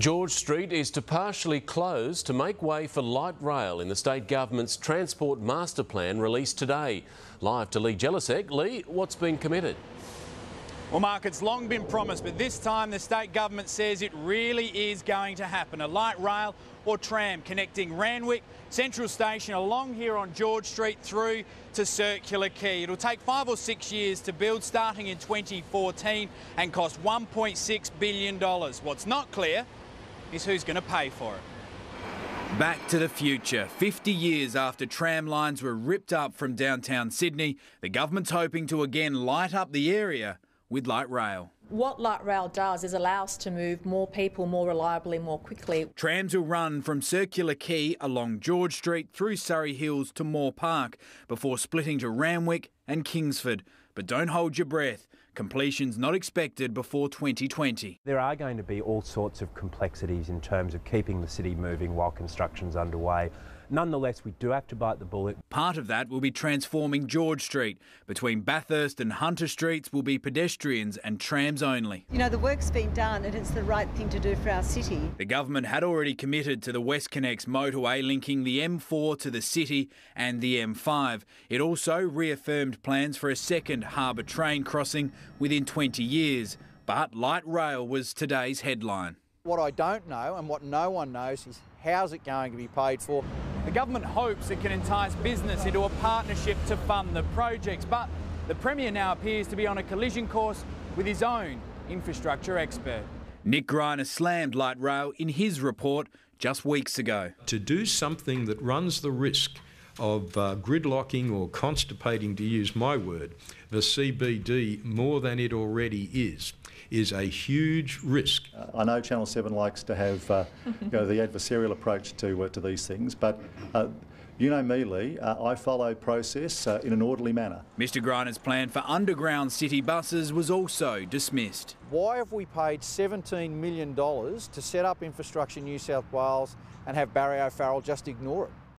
George Street is to partially close to make way for light rail in the state government's Transport Master Plan released today. Live to Lee Jelisek. Lee, what's been committed? Well, Mark, it's long been promised, but this time the state government says it really is going to happen. A light rail or tram connecting Randwick Central Station along here on George Street through to Circular Quay. It'll take 5 or 6 years to build, starting in 2014, and cost $1.6 billion. What's not clear is who's going to pay for it. Back to the future. 50 years after tram lines were ripped up from downtown Sydney, the government's hoping to again light up the area with light rail. What light rail does is allow us to move more people more reliably, more quickly. Trams will run from Circular Quay along George Street through Surrey Hills to Moore Park before splitting to Randwick and Kingsford. But don't hold your breath. Completion's not expected before 2020. There are going to be all sorts of complexities in terms of keeping the city moving while construction's underway. Nonetheless, we do have to bite the bullet. Part of that will be transforming George Street. Between Bathurst and Hunter Streets will be pedestrians and trams only. You know, the work's been done and it's the right thing to do for our city. The government had already committed to the WestConnex motorway linking the M4 to the city and the M5. It also reaffirmed plans for a second harbour train crossing within 20 years. But light rail was today's headline. What I don't know and what no one knows is how's it going to be paid for. The government hopes it can entice business into a partnership to fund the projects, but the Premier now appears to be on a collision course with his own infrastructure expert. Nick Greiner slammed light rail in his report just weeks ago. To do something that runs the risk of gridlocking or constipating, to use my word, the CBD more than it already is a huge risk. I know Channel 7 likes to have the adversarial approach to these things, but you know me, Lee, I follow process in an orderly manner. Mr Griner's plan for underground city buses was also dismissed. Why have we paid $17 million to set up infrastructure in New South Wales and have Barry O'Farrell just ignore it?